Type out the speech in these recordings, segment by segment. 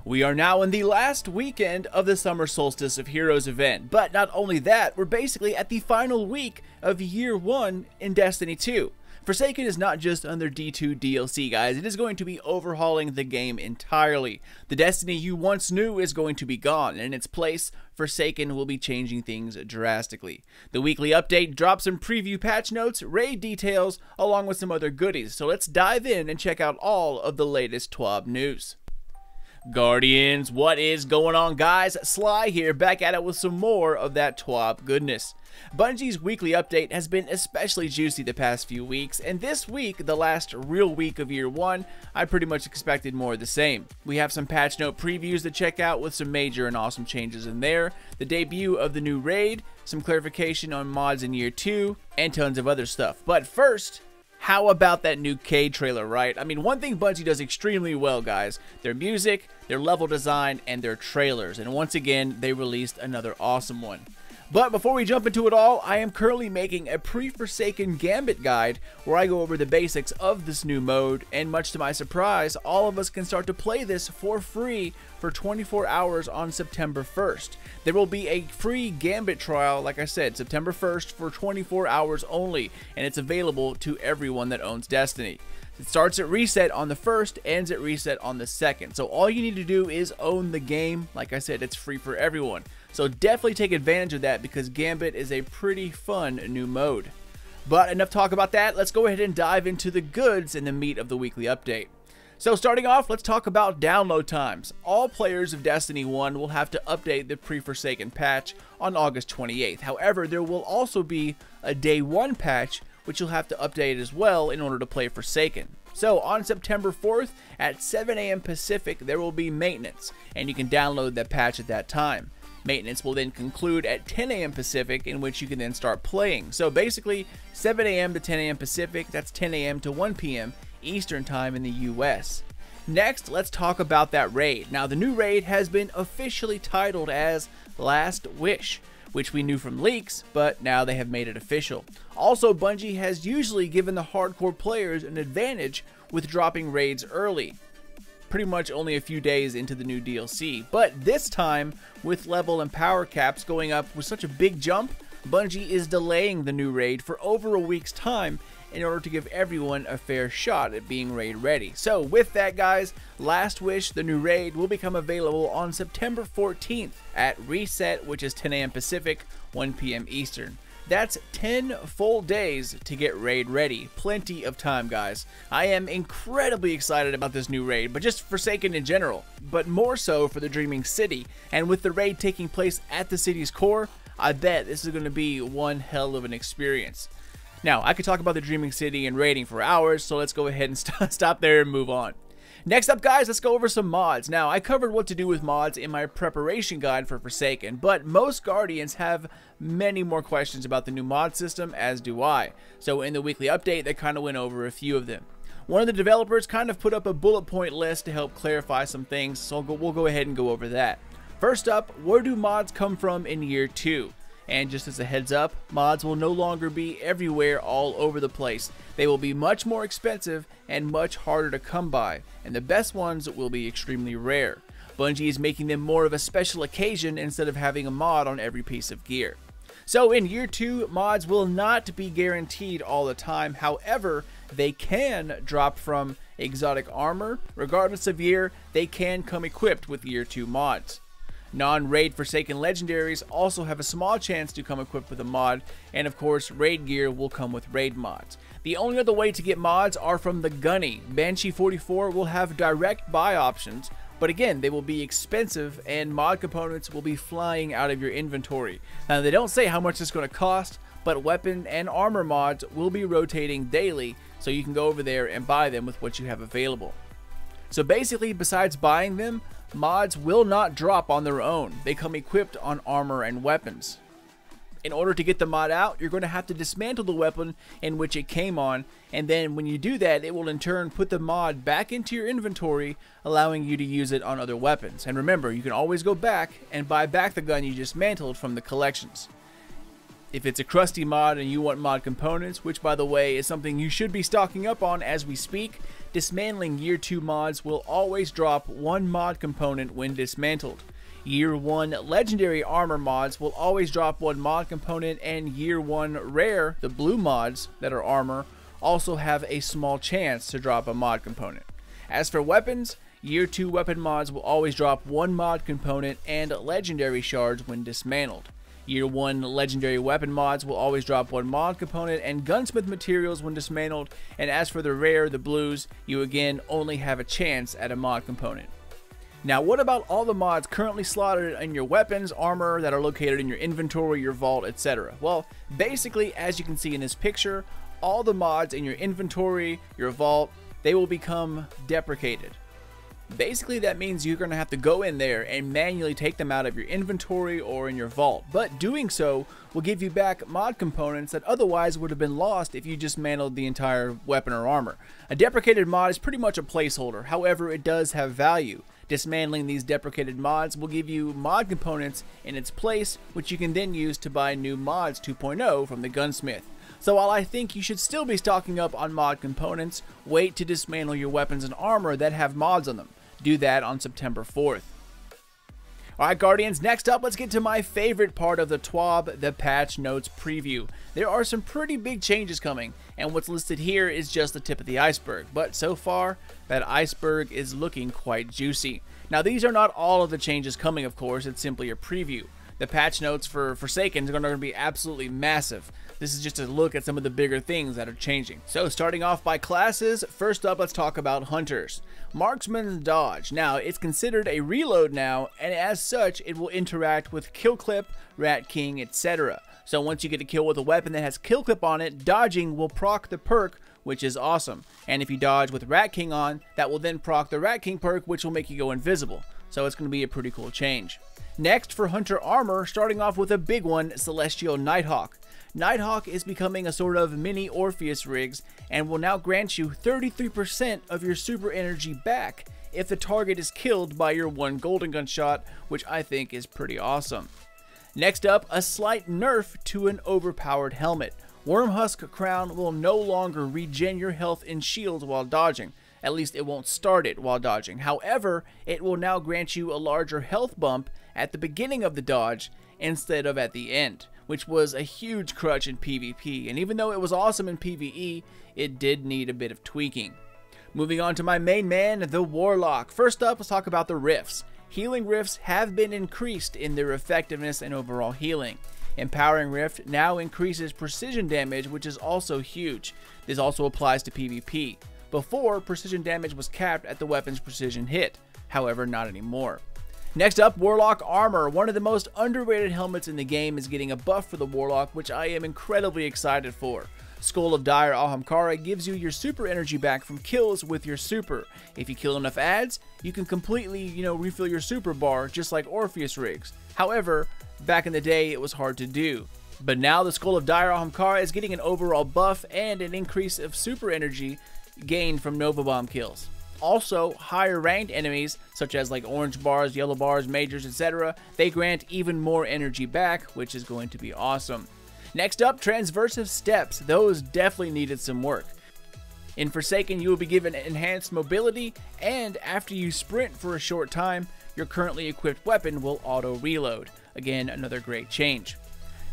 We are now in the last weekend of the Summer Solstice of Heroes event, but not only that, we're basically at the final week of Year 1 in Destiny 2. Forsaken is not just under D2 DLC, guys, it is going to be overhauling the game entirely. The Destiny you once knew is going to be gone, and in its place, Forsaken will be changing things drastically. The weekly update drops some preview patch notes, raid details, along with some other goodies, so let's dive in and check out all of the latest TWAB news. Guardians, what is going on, guys? Sly here, back at it with some more of that TWAB goodness. Bungie's weekly update has been especially juicy the past few weeks, and this week, the last real week of Year 1, I pretty much expected more of the same. We have some patch note previews to check out with some major and awesome changes in there, the debut of the new raid, some clarification on mods in Year 2, and tons of other stuff. But first, how about that new Cade trailer, right? I mean, one thing Bungie does extremely well, guys, their music, their level design, and their trailers. And once again, they released another awesome one. But before we jump into it all, I am currently making a pre-Forsaken Gambit guide where I go over the basics of this new mode, and much to my surprise, all of us can start to play this for free for 24 hours on September 1st. There will be a free Gambit trial, like I said, September 1st for 24 hours only, and it's available to everyone that owns Destiny. It starts at reset on the 1st, ends at reset on the 2nd. So all you need to do is own the game. Like I said, it's free for everyone. So definitely take advantage of that because Gambit is a pretty fun new mode. But enough talk about that. Let's go ahead and dive into the goods and the meat of the weekly update. So starting off, let's talk about download times. All players of Destiny 1 will have to update the pre-Forsaken patch on August 28th. However, there will also be a Day 1 patch which you'll have to update as well in order to play Forsaken. So on September 4th at 7 AM Pacific, there will be maintenance, and you can download that patch at that time. Maintenance will then conclude at 10 AM Pacific, in which you can then start playing. So basically, 7 AM to 10 AM Pacific, that's 10 AM to 1 PM Eastern Time in the US. Next, let's talk about that raid. Now, the new raid has been officially titled as Last Wish, which we knew from leaks, but now they have made it official. Also, Bungie has usually given the hardcore players an advantage with dropping raids early, pretty much only a few days into the new DLC. But this time, with level and power caps going up with such a big jump, Bungie is delaying the new raid for over a week's time in order to give everyone a fair shot at being raid ready. So with that, guys, Last Wish, the new raid, will become available on September 14th at reset, which is 10 AM Pacific, 1 PM Eastern. That's 10 full days to get raid ready. Plenty of time, guys. I am incredibly excited about this new raid, but just Forsaken in general, but more so for the Dreaming City. And with the raid taking place at the city's core, I bet this is going to be one hell of an experience. Now, I could talk about the Dreaming City and raiding for hours, so let's go ahead and stop there and move on. Next up, guys, let's go over some mods. Now, I covered what to do with mods in my preparation guide for Forsaken, but most Guardians have many more questions about the new mod system, as do I. So in the weekly update, they kind of went over a few of them. One of the developers kind of put up a bullet point list to help clarify some things, so we'll go ahead and go over that. First up, where do mods come from in Year 2? And just as a heads up, mods will no longer be everywhere all over the place. They will be much more expensive and much harder to come by, and the best ones will be extremely rare. Bungie is making them more of a special occasion instead of having a mod on every piece of gear. So in Year 2, mods will not be guaranteed all the time. However, they can drop from exotic armor. Regardless of year, they can come equipped with Year 2 mods. Non-raid Forsaken legendaries also have a small chance to come equipped with a mod, and of course raid gear will come with raid mods. The only other way to get mods are from the Gunny. Banshee 44 will have direct buy options, but again, they will be expensive and mod components will be flying out of your inventory. Now, they don't say how much it's going to cost, but weapon and armor mods will be rotating daily, so you can go over there and buy them with what you have available. So basically, besides buying them, mods will not drop on their own. They come equipped on armor and weapons. In order to get the mod out, you're going to have to dismantle the weapon in which it came on, and then when you do that, it will in turn put the mod back into your inventory, allowing you to use it on other weapons. And remember, you can always go back and buy back the gun you dismantled from the collections. If it's a crusty mod and you want mod components, which by the way is something you should be stocking up on as we speak, dismantling Year 2 mods will always drop one mod component when dismantled. Year 1 Legendary Armor mods will always drop one mod component, and Year 1 Rare, the blue mods that are armor, also have a small chance to drop a mod component. As for weapons, Year 2 weapon mods will always drop one mod component and legendary shards when dismantled. Year 1 legendary weapon mods will always drop one mod component and gunsmith materials when dismantled, and as for the rare, the blues, you again only have a chance at a mod component. Now what about all the mods currently slotted in your weapons, armor that are located in your inventory, your vault, etc.? Well, basically, as you can see in this picture, all the mods in your inventory, your vault, they will become deprecated. Basically, that means you're going to have to go in there and manually take them out of your inventory or in your vault, but doing so will give you back mod components that otherwise would have been lost if you dismantled the entire weapon or armor. A deprecated mod is pretty much a placeholder, however it does have value. Dismantling these deprecated mods will give you mod components in its place, which you can then use to buy new mods 2.0 from the gunsmith. So while I think you should still be stocking up on mod components, wait to dismantle your weapons and armor that have mods on them. Do that on September 4th. Alright Guardians, next up let's get to my favorite part of the TWAB, the patch notes preview. There are some pretty big changes coming, and what's listed here is just the tip of the iceberg, but so far that iceberg is looking quite juicy. Now these are not all of the changes coming, of course, it's simply a preview. The patch notes for Forsaken are going to be absolutely massive. This is just a look at some of the bigger things that are changing. So starting off by classes, first up let's talk about Hunters. Marksman's Dodge. Now it's considered a reload now, and as such it will interact with Kill Clip, Rat King, etc. So once you get a kill with a weapon that has Kill Clip on it, dodging will proc the perk, which is awesome. And if you dodge with Rat King on, that will then proc the Rat King perk, which will make you go invisible. So it's going to be a pretty cool change. Next, for Hunter Armor, starting off with a big one, Celestial Nighthawk. Nighthawk is becoming a sort of mini Orpheus rigs and will now grant you 33% of your super energy back if the target is killed by your one golden gun shot, which I think is pretty awesome. Next up, a slight nerf to an overpowered helmet. Wormhusk Crown will no longer regen your health and shields while dodging. At least it won't start it while dodging. However, it will now grant you a larger health bump at the beginning of the dodge instead of at the end, which was a huge crutch in PvP, and even though it was awesome in PvE, it did need a bit of tweaking. Moving on to my main man, the Warlock. First up, let's talk about the rifts. Healing rifts have been increased in their effectiveness and overall healing. Empowering Rift now increases precision damage, which is also huge. This also applies to PvP. Before, precision damage was capped at the weapon's precision hit, however not anymore. Next up, Warlock Armor. One of the most underrated helmets in the game is getting a buff for the Warlock, which I am incredibly excited for. Skull of Dire Ahamkara gives you your super energy back from kills with your super. If you kill enough adds, you can completely, refill your super bar just like Orpheus rigs. However, back in the day it was hard to do. But now the Skull of Dire Ahamkara is getting an overall buff and an increase of super energy gained from Nova Bomb kills. Also, higher ranked enemies, such as like orange bars, yellow bars, majors, etc., they grant even more energy back, which is going to be awesome. Next up, transversive steps. Those definitely needed some work. In Forsaken, you will be given enhanced mobility, and after you sprint for a short time, your currently equipped weapon will auto-reload. Again, another great change.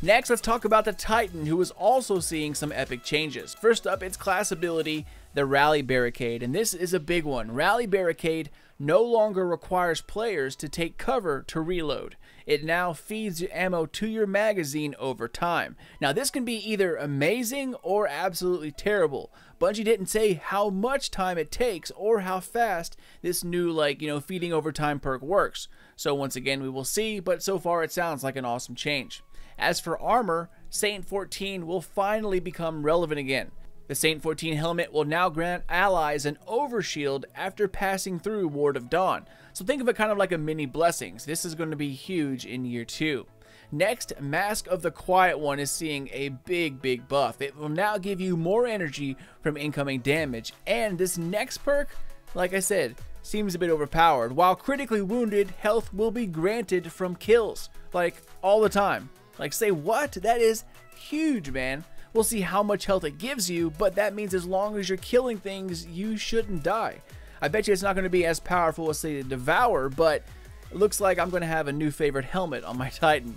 Next, let's talk about the Titan, who is also seeing some epic changes. First up, its class ability, the Rally Barricade, and this is a big one. Rally Barricade no longer requires players to take cover to reload. It now feeds ammo to your magazine over time. Now this can be either amazing or absolutely terrible. Bungie didn't say how much time it takes or how fast this new feeding over time perk works. So once again we will see, but so far it sounds like an awesome change. As for armor, Saint 14 will finally become relevant again. The Saint 14 helmet will now grant allies an overshield after passing through Ward of Dawn. So think of it kind of like a mini blessings. This is going to be huge in year 2. Next, Mask of the Quiet One is seeing a big buff. It will now give you more energy from incoming damage, and this next perk, like I said, seems a bit overpowered. While critically wounded, health will be granted from kills, like all the time. Like, say what? That is huge, man. We'll see how much health it gives you, but that means as long as you're killing things, you shouldn't die. I bet you it's not going to be as powerful as, say, the Devour, but it looks like I'm going to have a new favorite helmet on my Titan.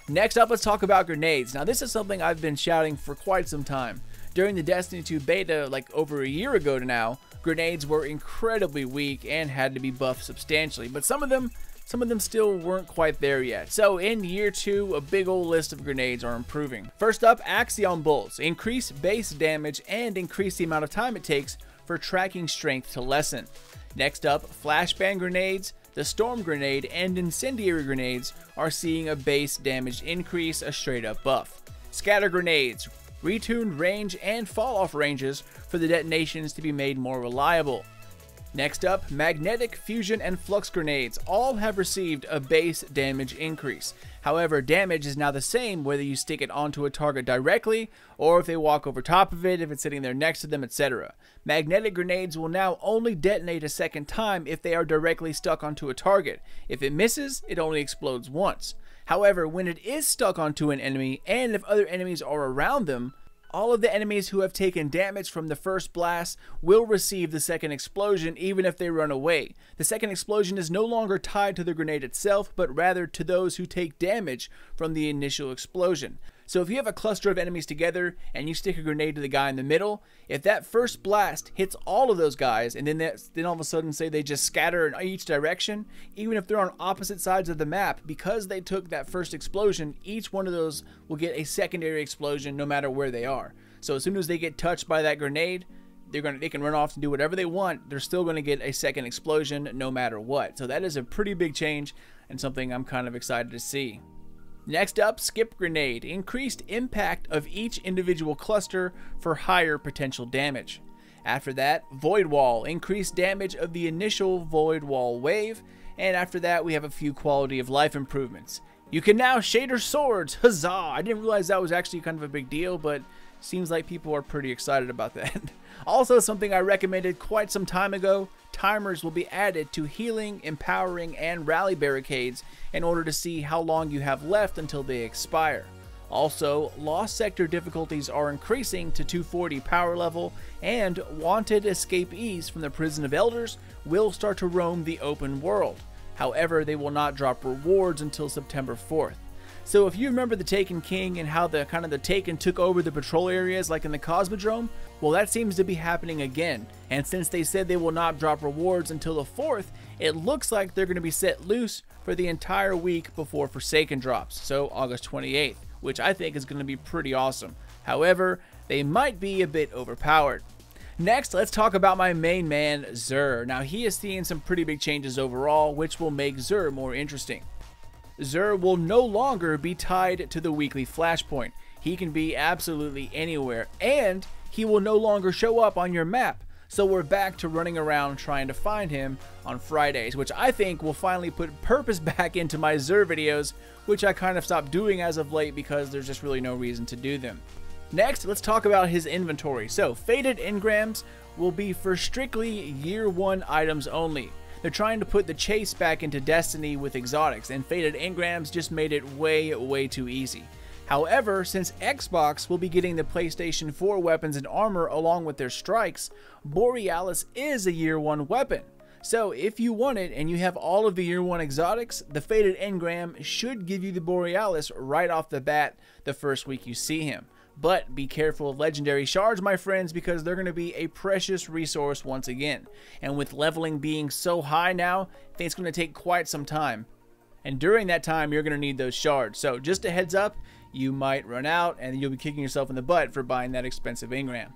Next up, let's talk about grenades. Now, this is something I've been shouting for quite some time. During the Destiny 2 beta, like over a year ago now, grenades were incredibly weak and had to be buffed substantially, but some of them still weren't quite there yet. So in year 2, a big old list of grenades are improving. First up, Axion Bolts. Increase base damage and increase the amount of time it takes for tracking strength to lessen. Next up, Flashbang Grenades. The Storm Grenade and Incendiary Grenades are seeing a base damage increase, a straight up buff. Scatter Grenades. Retuned range and fall off ranges for the detonations to be made more reliable. Next up, Magnetic, Fusion, and Flux Grenades all have received a base damage increase. However, damage is now the same whether you stick it onto a target directly or if they walk over top of it, if it's sitting there next to them, etc. Magnetic Grenades will now only detonate a second time if they are directly stuck onto a target. If it misses, it only explodes once. However, when it is stuck onto an enemy and if other enemies are around them, all of the enemies who have taken damage from the first blast will receive the second explosion even if they run away. The second explosion is no longer tied to the grenade itself, but rather to those who take damage from the initial explosion. So if you have a cluster of enemies together and you stick a grenade to the guy in the middle, if that first blast hits all of those guys and then all of a sudden say they just scatter in each direction, even if they're on opposite sides of the map, because they took that first explosion, each one of those will get a secondary explosion no matter where they are. So as soon as they get touched by that grenade, they can run off and do whatever they want. They're still going to get a second explosion no matter what. So that is a pretty big change and something I'm kind of excited to see. Next up, Skip Grenade. Increased impact of each individual cluster for higher potential damage. After that, Void Wall. Increased damage of the initial Void Wall wave. And after that, we have a few quality of life improvements. You can now shader swords. Huzzah! I didn't realize that was actually kind of a big deal, but seems like people are pretty excited about that. Also, something I recommended quite some time ago, timers will be added to healing, empowering, and rally barricades in order to see how long you have left until they expire. Also, Lost Sector difficulties are increasing to 240 power level, and wanted escapees from the Prison of Elders will start to roam the open world. However, they will not drop rewards until September 4th. So if you remember the Taken King and how the Taken took over the patrol areas like in the Cosmodrome, well, that seems to be happening again. And since they said they will not drop rewards until the 4th, it looks like they're going to be set loose for the entire week before Forsaken drops, so August 28th, which I think is going to be pretty awesome. However, they might be a bit overpowered. Next, let's talk about my main man, Xur. Now, he is seeing some pretty big changes overall, which will make Xur more interesting. Xur will no longer be tied to the weekly flashpoint. He can be absolutely anywhere, and he will no longer show up on your map. So we're back to running around trying to find him on Fridays, which I think will finally put purpose back into my Xur videos, which I kind of stopped doing as of late because there's just really no reason to do them. Next, let's talk about his inventory. So, Faded Engrams will be for strictly Year 1 items only. They're trying to put the chase back into Destiny with exotics, and Faded Engrams just made it way too easy. However, since Xbox will be getting the PlayStation 4 weapons and armor along with their strikes, Borealis is a Year 1 weapon. So if you want it and you have all of the Year 1 exotics, the Faded Engram should give you the Borealis right off the bat the first week you see him. But be careful of legendary shards, my friends, because they're going to be a precious resource once again. And with leveling being so high now, I think it's going to take quite some time. And during that time, you're going to need those shards. So just a heads up, you might run out and you'll be kicking yourself in the butt for buying that expensive engram.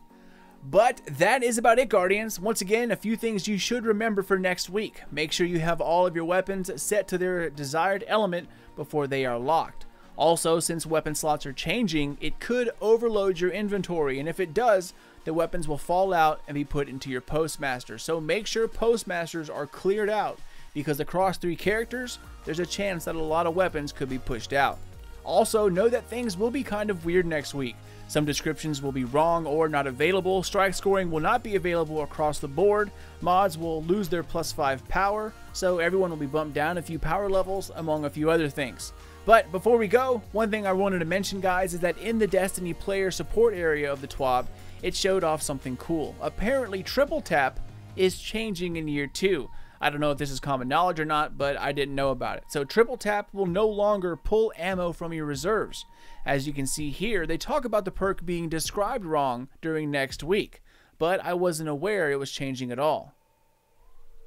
But that is about it, Guardians. Once again, a few things you should remember for next week. Make sure you have all of your weapons set to their desired element before they are locked. Also, since weapon slots are changing, it could overload your inventory, and if it does, the weapons will fall out and be put into your postmaster. So make sure postmasters are cleared out, because across 3 characters, there's a chance that a lot of weapons could be pushed out. Also, know that things will be kind of weird next week. Some descriptions will be wrong or not available, strike scoring will not be available across the board, mods will lose their +5 power, so everyone will be bumped down a few power levels, among a few other things. But before we go, one thing I wanted to mention, guys, is that in the Destiny player support area of the TWAB, it showed off something cool. Apparently, triple tap is changing in year 2. I don't know if this is common knowledge or not, but I didn't know about it. So triple tap will no longer pull ammo from your reserves. As you can see here, they talk about the perk being described wrong during next week, but I wasn't aware it was changing at all.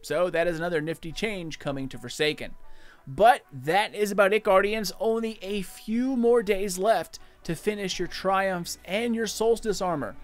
So that is another nifty change coming to Forsaken. But that is about it, Guardians. Only a few more days left to finish your Triumphs and your Solstice armor.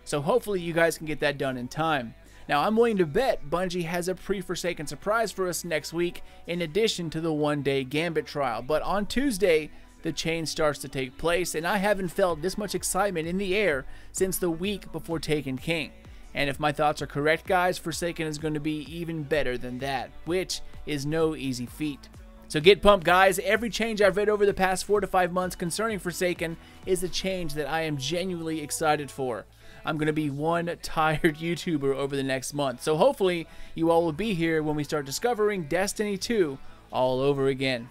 So hopefully you guys can get that done in time. Now, I'm willing to bet Bungie has a pre-Forsaken surprise for us next week in addition to the one-day Gambit trial. But on Tuesday, the change starts to take place, and I haven't felt this much excitement in the air since the week before Taken King. And if my thoughts are correct, guys, Forsaken is going to be even better than that, which is no easy feat. So get pumped, guys. Every change I've read over the past 4 to 5 months concerning Forsaken is a change that I am genuinely excited for. I'm going to be one tired YouTuber over the next month. So hopefully you all will be here when we start discovering Destiny 2 all over again.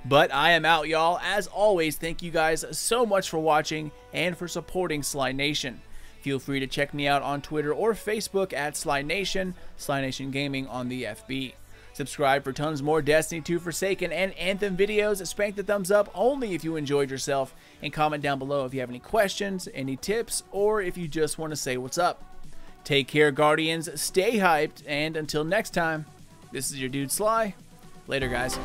But I am out, y'all. As always, thank you guys so much for watching and for supporting Sly Nation. Feel free to check me out on Twitter or Facebook at Sly Nation Gaming on the FB. Subscribe for tons more Destiny 2 Forsaken and Anthem videos. Spank the thumbs up only if you enjoyed yourself. And comment down below if you have any questions, any tips, or if you just want to say what's up. Take care, Guardians. Stay hyped. And until next time, this is your dude Sly. Later, guys.